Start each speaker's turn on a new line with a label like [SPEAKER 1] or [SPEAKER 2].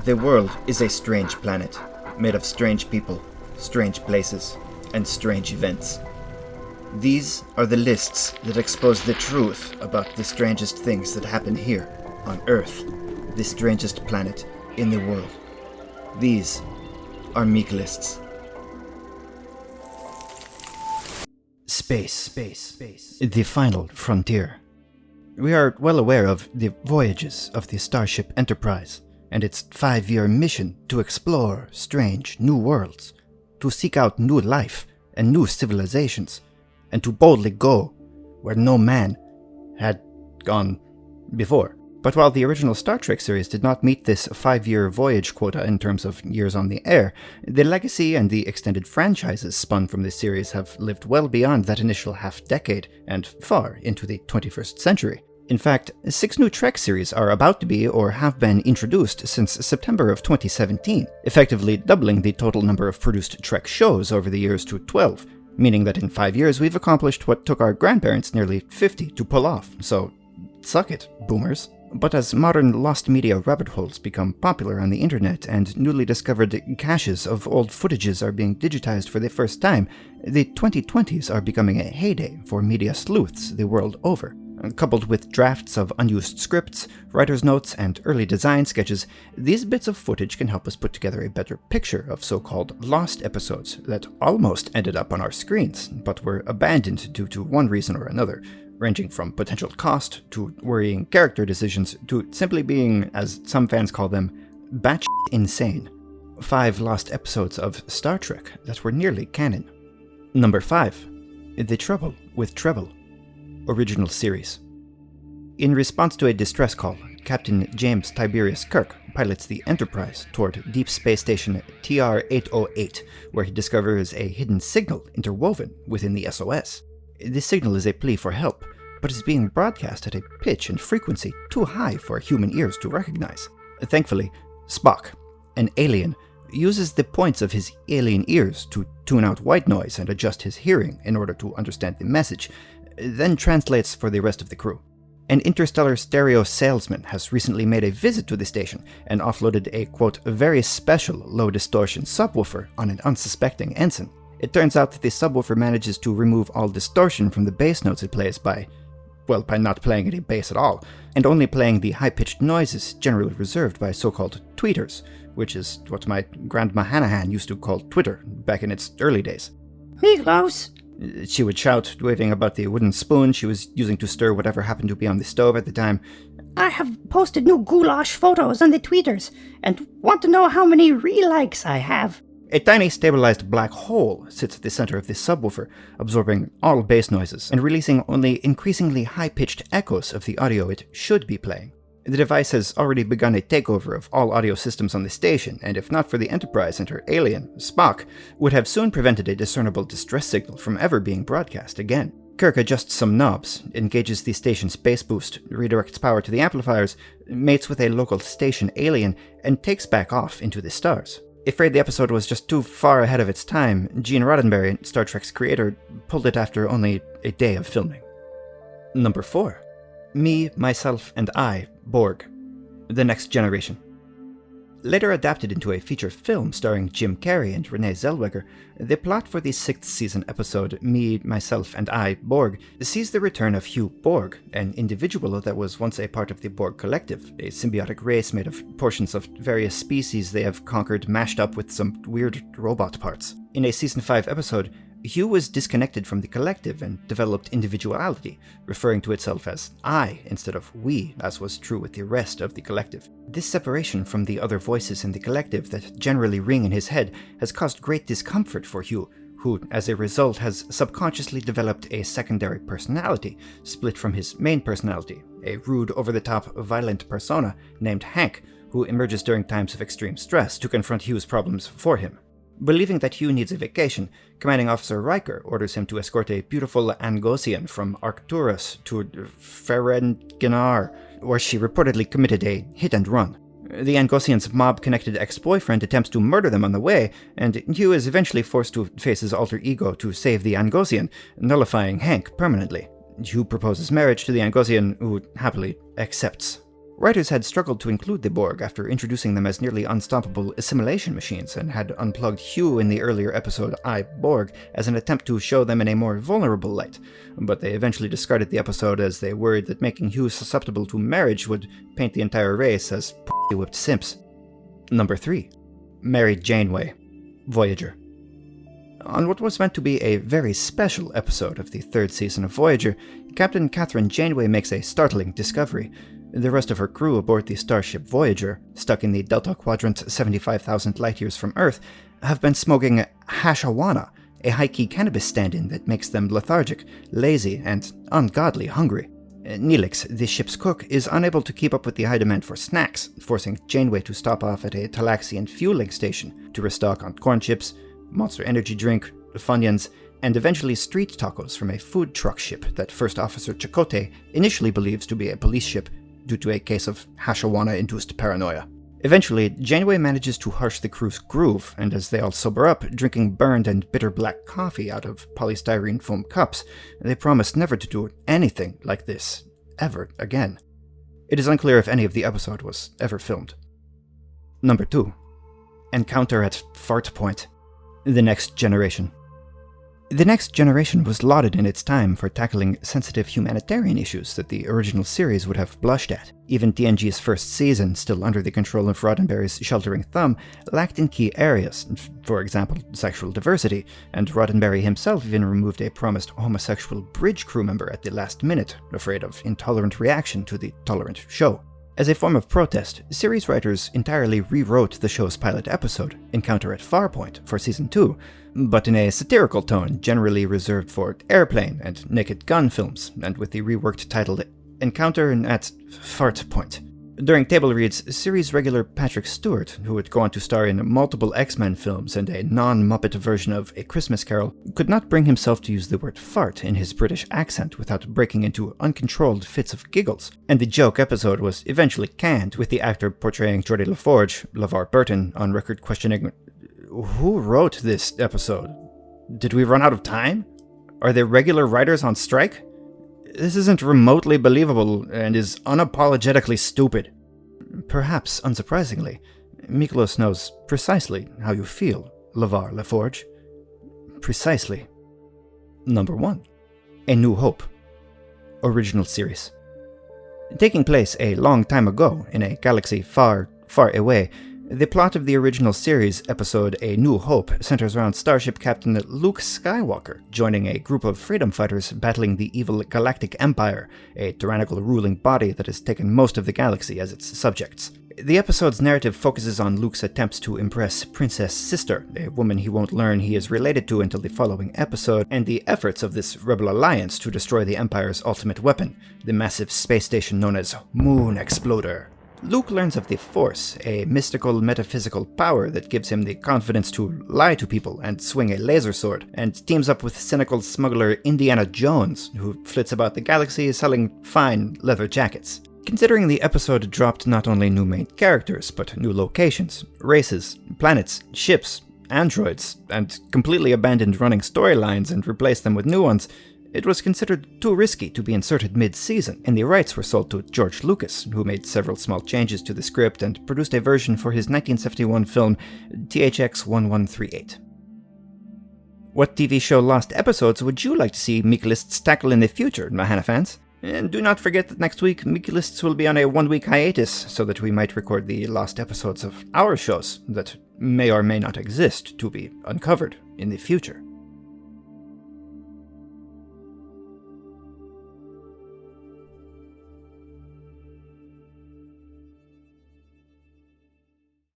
[SPEAKER 1] The world is a strange planet, made of strange people, strange places, and strange events. These are the lists that expose the truth about the strangest things that happen here, on Earth, the strangest planet in the world. These are Miklists. Space. The final frontier. We are well aware of the voyages of the Starship Enterprise and its 5-year mission to explore strange new worlds, to seek out new life and new civilizations, and to boldly go where no man had gone before. But while the original Star Trek series did not meet this 5-year voyage quota in terms of years on the air, the legacy and the extended franchises spun from this series have lived well beyond that initial half-decade and far into the 21st century. In fact, 6 new Trek series are about to be or have been introduced since September of 2017, effectively doubling the total number of produced Trek shows over the years to 12, meaning that in 5 years we've accomplished what took our grandparents nearly 50 to pull off, so suck it, boomers. But as modern lost media rabbit holes become popular on the internet and newly discovered caches of old footages are being digitized for the first time, the 2020s are becoming a heyday for media sleuths the world over. Coupled with drafts of unused scripts, writer's notes, and early design sketches, these bits of footage can help us put together a better picture of so-called lost episodes that almost ended up on our screens, but were abandoned due to one reason or another, ranging from potential cost to worrying character decisions to simply being, as some fans call them, batshit insane. 5 lost episodes of Star Trek that were nearly canon. Number 5. The Trouble with Treble. Original series. In response to a distress call, Captain James Tiberius Kirk pilots the Enterprise toward Deep Space Station TR-808, where he discovers a hidden signal interwoven within the SOS. This signal is a plea for help, but is being broadcast at a pitch and frequency too high for human ears to recognize. Thankfully, Spock, an alien, uses the points of his alien ears to tune out white noise and adjust his hearing in order to understand the message, then translates for the rest of the crew. An interstellar stereo salesman has recently made a visit to the station and offloaded a, quote, very special low-distortion subwoofer on an unsuspecting ensign. It turns out that the subwoofer manages to remove all distortion from the bass notes it plays by not playing any bass at all, and only playing the high-pitched noises generally reserved by so-called tweeters, which is what my Grandma Mahanahan used to call Twitter back in its early days.
[SPEAKER 2] Miklos!
[SPEAKER 1] She would shout, waving about the wooden spoon she was using to stir whatever happened to be on the stove at the time.
[SPEAKER 2] I have posted new goulash photos on the tweeters, and want to know how many re-likes I have.
[SPEAKER 1] A tiny stabilized black hole sits at the center of the subwoofer, absorbing all bass noises and releasing only increasingly high-pitched echoes of the audio it should be playing. The device has already begun a takeover of all audio systems on the station, and if not for the Enterprise and her alien, Spock, would have soon prevented a discernible distress signal from ever being broadcast again. Kirk adjusts some knobs, engages the station's bass boost, redirects power to the amplifiers, mates with a local station alien, and takes back off into the stars. Afraid the episode was just too far ahead of its time, Gene Roddenberry, Star Trek's creator, pulled it after only a day of filming. Number 4. Me, Myself, and I, Borg. The Next Generation. Later adapted into a feature film starring Jim Carrey and Renee Zellweger, the plot for the 6th season episode Me, Myself, and I, Borg sees the return of Hugh Borg, an individual that was once a part of the Borg Collective, a symbiotic race made of portions of various species they have conquered mashed up with some weird robot parts. In a Season 5 episode, Hugh was disconnected from the collective and developed individuality, referring to itself as I instead of we, as was true with the rest of the collective. This separation from the other voices in the collective that generally ring in his head has caused great discomfort for Hugh, who, as a result, has subconsciously developed a secondary personality, split from his main personality, a rude, over-the-top, violent persona named Hank, who emerges during times of extreme stress to confront Hugh's problems for him. Believing that Hugh needs a vacation, Commanding Officer Riker orders him to escort a beautiful Angosian from Arcturus to Ferenginar, where she reportedly committed a hit-and-run. The Angosian's mob-connected ex-boyfriend attempts to murder them on the way, and Hugh is eventually forced to face his alter ego to save the Angosian, nullifying Hank permanently. Hugh proposes marriage to the Angosian, who happily accepts. Writers had struggled to include the Borg after introducing them as nearly unstoppable assimilation machines, and had unplugged Hugh in the earlier episode I, Borg as an attempt to show them in a more vulnerable light, but they eventually discarded the episode as they worried that making Hugh susceptible to marriage would paint the entire race as p***y-whipped simps. Number 3. Married Janeway, Voyager. On what was meant to be a very special episode of the 3rd season of Voyager, Captain Catherine Janeway makes a startling discovery. The rest of her crew aboard the starship Voyager, stuck in the Delta Quadrant 75,000 light-years from Earth, have been smoking hashawana, a high-key cannabis stand-in that makes them lethargic, lazy, and ungodly hungry. Neelix, the ship's cook, is unable to keep up with the high demand for snacks, forcing Janeway to stop off at a Talaxian fueling station to restock on corn chips, Monster Energy drink, Funyuns, and eventually street tacos from a food truck ship that First Officer Chakotay initially believes to be a police ship due to a case of hashawana-induced paranoia. Eventually, Janeway manages to harsh the crew's groove, and as they all sober up, drinking burned and bitter black coffee out of polystyrene foam cups, they promise never to do anything like this, ever again. It is unclear if any of the episode was ever filmed. Number 2. Encounter at Fartpoint, The Next Generation. The Next Generation was lauded in its time for tackling sensitive humanitarian issues that the original series would have blushed at. Even TNG's first season, still under the control of Roddenberry's sheltering thumb, lacked in key areas, for example, sexual diversity, and Roddenberry himself even removed a promised homosexual bridge crew member at the last minute, afraid of intolerant reaction to the tolerant show. As a form of protest, series writers entirely rewrote the show's pilot episode, Encounter at Farpoint, for Season 2, but in a satirical tone generally reserved for airplane and Naked Gun films, and with the reworked title Encounter at Fartpoint. During table reads, series regular Patrick Stewart, who would go on to star in multiple X-Men films and a non-Muppet version of A Christmas Carol, could not bring himself to use the word fart in his British accent without breaking into uncontrolled fits of giggles, and the joke episode was eventually canned, with the actor portraying Geordie LaForge, LeVar Burton, on record questioning, "Who wrote this episode? Did we run out of time? Are there regular writers on strike? This isn't remotely believable and is unapologetically stupid." Perhaps unsurprisingly, Miklos knows precisely how you feel, LeVar LaForge. Precisely. Number 1. A New Hope, Original Series. Taking place a long time ago in a galaxy far, far away, the plot of the original series episode A New Hope centers around Starship Captain Luke Skywalker joining a group of freedom fighters battling the evil Galactic Empire, a tyrannical ruling body that has taken most of the galaxy as its subjects. The episode's narrative focuses on Luke's attempts to impress Princess Sister, a woman he won't learn he is related to until the following episode, and the efforts of this rebel alliance to destroy the Empire's ultimate weapon, the massive space station known as Moon Exploder. Luke learns of the Force, a mystical, metaphysical power that gives him the confidence to lie to people and swing a laser sword, and teams up with cynical smuggler Indiana Jones, who flits about the galaxy selling fine leather jackets. Considering the episode dropped not only new main characters, but new locations, races, planets, ships, androids, and completely abandoned running storylines and replaced them with new ones, it was considered too risky to be inserted mid-season, and the rights were sold to George Lucas, who made several small changes to the script and produced a version for his 1971 film THX 1138. What TV show lost episodes would you like to see Miklists tackle in the future, Mahanahan fans? And do not forget that next week, Miklists will be on a 1-week hiatus, so that we might record the lost episodes of our shows that may or may not exist to be uncovered in the future.